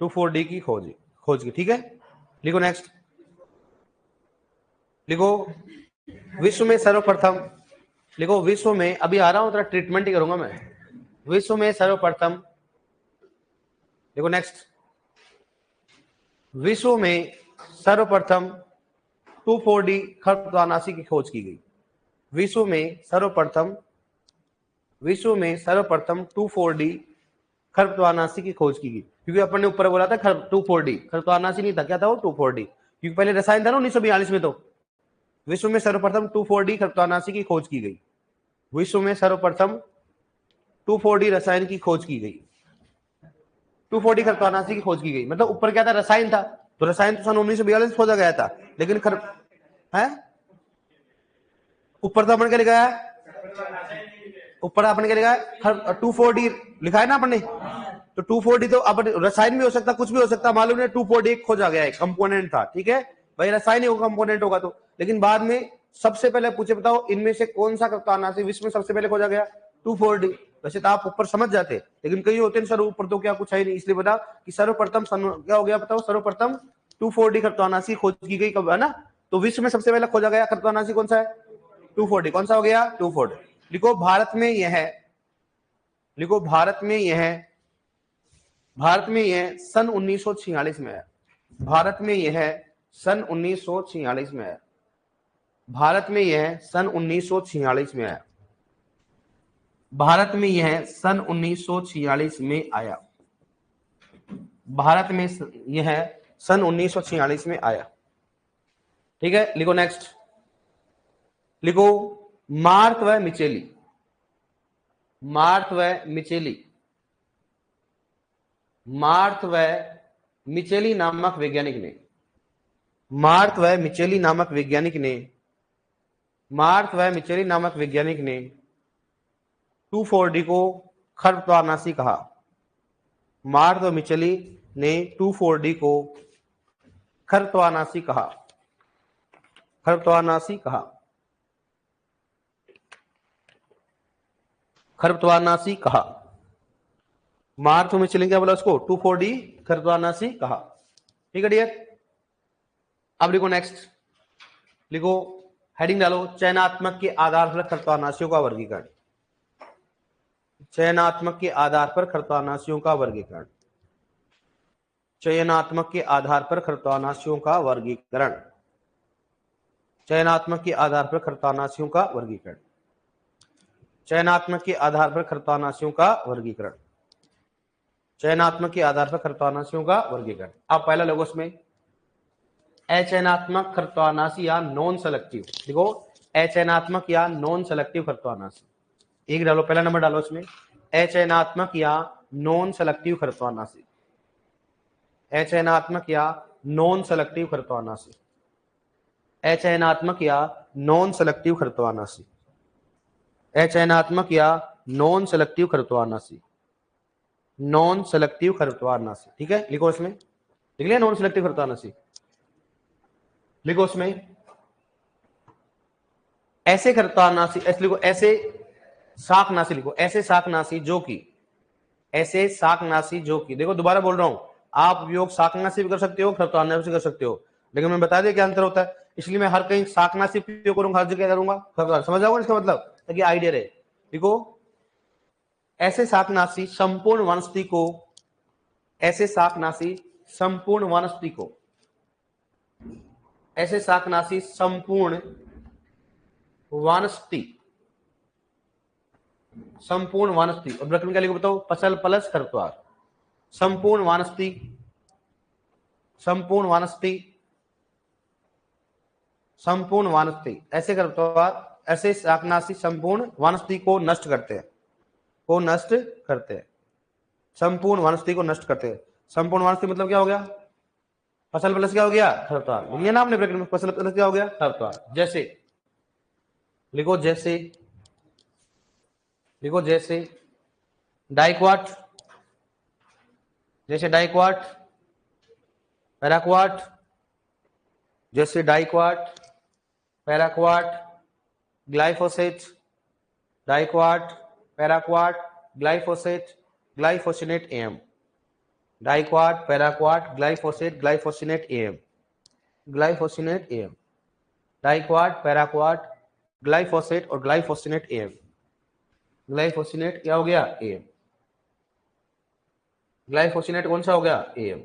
2,4-D की खोज की। ठीक है, लिखो नेक्स्ट। लिखो विश्व में सर्वप्रथम, लिखो विश्व में, अभी आ रहा हूं, तेरा ट्रीटमेंट ही करूंगा मैं। विश्व में सर्वप्रथम, लिखो नेक्स्ट, विश्व में सर्वप्रथम 2,4-D खरपतवारनाशी की खोज की गई। विश्व में सर्वप्रथम 2,4-D खरपतवारनाशी की खोज की गई, क्योंकि अपन ने ऊपर बोला था 2,4-D, खरपतवारनाशी नहीं था, क्या था वो? 2,4-D, क्योंकि पहले रसायन था ना 1942 में। तो विश्व में सर्वप्रथम 2,4-D खरपतवारनाशी की खोज की गई। विश्व में सर्वप्रथम 2,4-D रसायन की खोज की गई, 2,4-D खरपतवारनाशी की खोज की गई। मतलब ऊपर क्या था? रसायन था। तो रसायन तो सन 1942 खोजा गया था, लेकिन है ऊपर तो अपन क्या लिखा है? ऊपर आपने क्या लिखा है? 2,4-D लिखा है ना अपन ने। तो 2,4-D तो अब रसायन भी हो सकता, कुछ भी हो सकता, मालूम है 2,4-D खोजा गया है, कंपोनेंट था। ठीक है भाई, रसायन होगा, कंपोनेंट होगा तो। लेकिन बाद में सबसे पहले पूछे, बताओ इनमें से कौन सा खरपतवारनाशी विश्व में सबसे पहले खोजा गया? 2,4-D। वैसे तो आप ऊपर समझ जाते, लेकिन कई होते हैं सर ऊपर तो क्या कुछ है नहीं, इसलिए बता कि सर्वप्रथम क्या हो गया? बताओ, सर्वप्रथम 2,4-D खरपतवारनाशी खोज की गई कब, है ना? तो विश्व में सबसे पहले खोजा गया खरपतवारनाशी कौन सा है? 2,4-D। कौन सा हो गया? 2,4-D। लिखो भारत में यह है, लिखो भारत में यह सन 1946 में है। भारत में यह सन 1946 में है। भारत में यह सन 1946 में है। भारत में यह सन 1946 में आया। भारत में यह सन 1946 में आया। ठीक है, लिखो नेक्स्ट। लिखो मार्थ व मिचेली, मार्थ व मिचेली, मार्थ व मिचेली नामक वैज्ञानिक ने, मार्थ व मिचेली नामक वैज्ञानिक ने, मार्थ व मिचेली नामक वैज्ञानिक ने 2,4-D को खरपतवारनाशी कहा। मार्थ व मिचेली ने 2,4-D को खरपतवारनाशी कहा, खरपतवारनाशी कहा, खरपतवारनाशी कहा। मार्थ व मिचेली क्या बोला उसको? 2,4-D खरपतवारनाशी कहा। ठीक है डियर, अब लिखो नेक्स्ट। लिखो हेडिंग डालो, चयनात्मक के आधार पर खरपतवारनाशियों का वर्गीकरण। चयनात्मक के आधार पर खरपतवारनाशियों का वर्गीकरण, चयनात्मक के आधार पर खरपतवारनाशियों का वर्गीकरण, चयनात्मक के आधार पर खरपतवारनाशियों का वर्गीकरण, चयनात्मक के आधार पर खरपतवारनाशियों का वर्गीकरण, चयनात्मक के आधार पर खरपतवारनाशियों का वर्गीकरण। अब पहला लोगो उसमें अचयनात्मक खरपतवारनाशी या नॉन सेलेक्टिव। देखो अचयनात्मक या नॉन सेलेक्टिव खरपतवारनाशी, एक डालो, पहला नंबर डालो इसमें, अचयनात्मक या नॉन सेलेक्टिव खरपतवारनाशी, अचयनात्मक या नॉन सेलेक्टिव खरत्वानाशी, अचयनात्मक या नॉन सेलेक्टिव खरत्वानाशी, अचयनात्मक या नॉन सेलेक्टिव खरत्वानाशी, नॉन सेलेक्टिव खरत्वानाशी। ठीक है, लिखो इसमें, लिख लिया नॉन सेलेक्टिव खरत्वानाशी, लिखो इसमें ऐसे खरत्वानाशी, ऐसे लिखो, ऐसे शाकनाशी, लिखो ऐसे शाकनाशी जो कि, ऐसे शाकनाशी जो कि, देखो दोबारा बोल रहा हूं, आप उपयोग शाकनाशी भी कर सकते हो, खरत्वानाशी भी कर सकते हो, लेकिन मैं बता दिया क्या अंतर होता है, इसलिए मैं हर कहीं शाकनाशी उपयोग करूंगा, हर जगह करूंगा। समझ जाओगे इसका मतलब, ताकि आइडिया रहे। देखो ऐसे शाकनाशी संपूर्ण वनस्पति को, ऐसे शाकनाशी संपूर्ण वनस्पति को, ऐसे शाकनाशी संपूर्ण वनस्पति, संपूर्ण वनस्पति, और ब्रैकेट में क्या लिखो बताओ, फसल प्लस खरपतवार, संपूर्ण वनस्पति, संपूर्ण वनस्पति, संपूर्ण वनस्पति, ऐसे खरपतवार, ऐसे शाकनाशी संपूर्ण वनस्पति को नष्ट करते हैं, को नष्ट करते हैं, संपूर्ण वनस्पति को नष्ट करते हैं। संपूर्ण वनस्पति मतलब क्या हो गया, फसल प्लस क्या हो गया, खरपतवार। ये नाम ने ब्रैकेट में, फसल प्लस क्या हो गया, खरपतवार। जैसे लिखो, जैसे लिखो, जैसे डाइक्वाट, जैसे डाइक्वाट, पैराक्वाट, जैसे diquat, paraquat, glyphosate, diquat, paraquat, glyphosate, glufosinate M, diquat, paraquat, glyphosate, glufosinate M, glufosinate M, diquat, paraquat, glyphosate और ग्लाइफोसिनेट एम, ग्लाइफोसिनेट क्या हो गया, एम, ग्लाइफोसिनेट कौन सा हो गया, एम,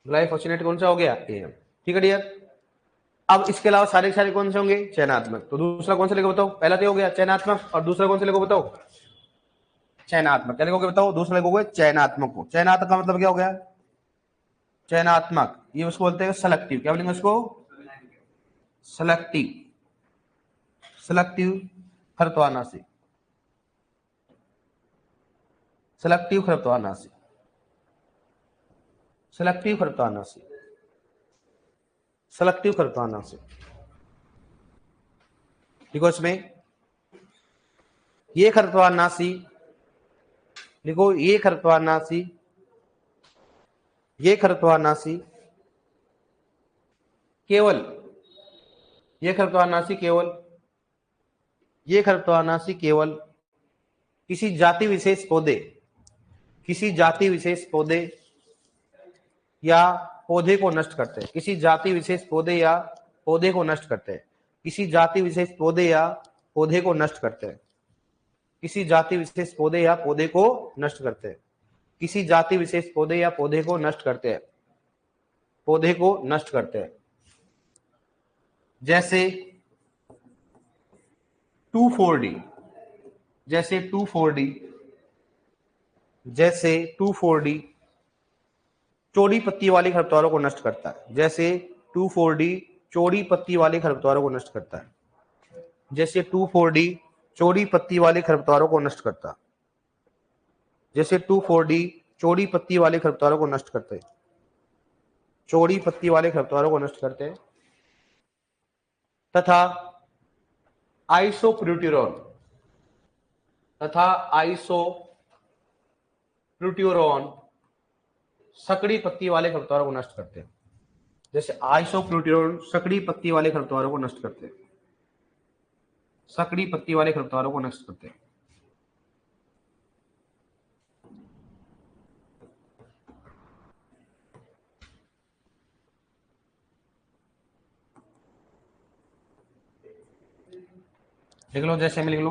ग्लाइफोसिनेट कौन सा हो गया, एम। ठीक है डियर। अब इसके अलावा सारे सारे कौन से होंगे, चयनात्मक। तो दूसरा कौन सा लिखो बताओ, पहला तो हो गया चयनात्मक, और दूसरा कौन सा लिखो बताओ, चयनात्मक। क्या लिखोगे बताओ, दूसरा लिखोगे चयनात्मक को। चयनात्मक का मतलब क्या हो गया, चयनात्मक, ये उसको बोलते हैं सेलेक्टिव। क्या बोलेंगे उसको, सेलेक्टिव, सेलेक्टिव खरपतवारनाशी, सेलेक्टिव खरपतवारनाशी, सेलेक्टिव खरपतवारनाशी, सेलेक्टिव खरपतवारनाशी। देखो इसमें ये खरपतवारनाशी, देखो ये खरपतवारनाशी, ये खरपतवारनाशी केवल, ये खरपतवारनाशी केवल, ये खरपतवारनाशी केवल किसी जाति विशेष पौधे, किसी जाति विशेष पौधे या पौधे को नष्ट करते हैं, किसी जाति विशेष पौधे या पौधे को नष्ट करते हैं, किसी जाति विशेष पौधे या पौधे को नष्ट करते हैं, किसी जाति विशेष पौधे या पौधे को नष्ट करते हैं, किसी जाति विशेष पौधे या पौधे को नष्ट करते हैं, पौधे को नष्ट करते हैं। जैसे 2,4-D, जैसे 2,4-D, जैसे 2,4-D चौड़ी पत्ती वाले खरपतवारों को नष्ट करता है, जैसे 2,4-D चौड़ी पत्ती वाले खरपतवारों को नष्ट करता है, जैसे 2,4-D चौड़ी पत्ती वाले खरपतवारों को नष्ट करता है, जैसे 2,4-D चौड़ी पत्ती वाले खरपतवारों को नष्ट करते हैं, चौड़ी पत्ती वाले खरपतवारों को नष्ट करते हैं। तथा आइसोप्यूटेरॉन, तथा आइसोप्यूटेरॉन सकड़ी पत्ती वाले खरपतवारों को नष्ट करते हैं, जैसे आइसोप्यूटेरॉन सकड़ी पत्ती वाले खरपतवारों को नष्ट करते हैं, सकड़ी पत्ती वाले खरपतवारों को नष्ट करते हैं। लिख लो, जैसे में लिख लो,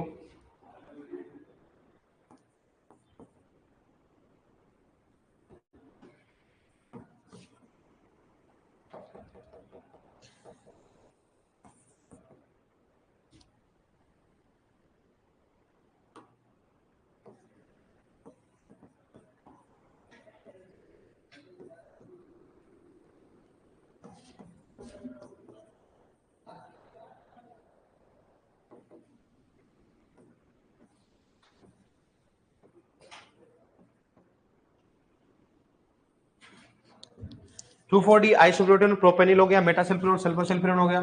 2,4-D आइसोप्रोटीन प्रोपेनिल हो गया, मेटासल्फिरोन सल्फोसल्फिरोन हो गया,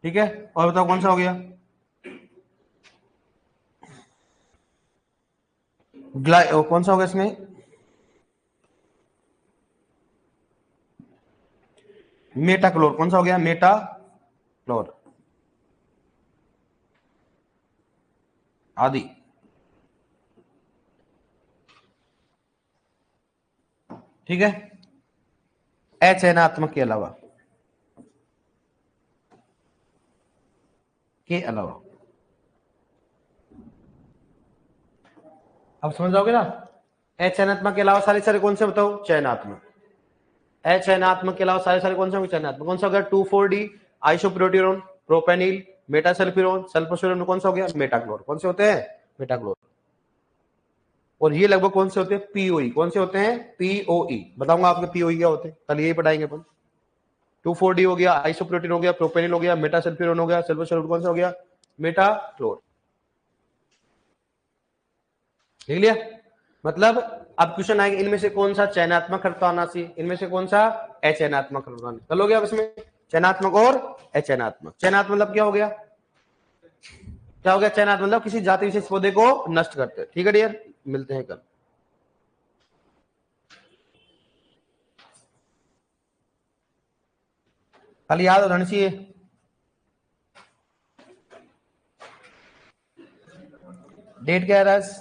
ठीक है। और बताओ कौन सा हो गया, कौन सा हो गया इसमें, मेटाक्लोर, कौन सा हो गया, मेटाक्लोर आदि, ठीक है। अचयनात्मक के अलावा अब समझ जाओगे ना। अचयनात्मक के अलावा सारे सारे कौन से बताओ, चयनात्मक। अचयनात्मक के अलावा सारे सारे कौन से होंगे, चयनात्मक। कौन सा हो गया, 2,4-D आइसोप्रोटीन प्रोपेनिल मेटासल्फिरोन सल्फोसल्फिरोन, कौन सा हो गया, मेटाक्लोर। कौन से होते हैं, मेटाक्लोर। और ये लगभग कौन से होते हैं, पीओई। कौन से होते हैं, पीओई। बताऊंगा आपके पीओई क्या होते हैं, कल यही पढ़ाएंगे अपन। 2,4-D हो गया, आइसोप्रोटीन हो गया, प्रोपेनिल हो गया, मेटासल्फिरोन हो गया, सल्फोसल्फिरोन कौन सा हो गया, मेटाक्लोर। देख लिया। मतलब अब क्वेश्चन आएंगे, इनमें से कौन सा चयनात्मक खरता आना चाहिए, इनमें से कौन सा अचयनात्मक खरता आना। चलो गया अब इसमें चयनात्मक और अचयनात्मक। चयनात्मक मतलब क्या हो गया, क्या हो गया, चयनात्मक मतलब किसी जाति विशेष पौधे को नष्ट करते हैं, ठीक है डियर। मिलते हैं कल। कल याद होना चाहिए। डेट क्या है रस,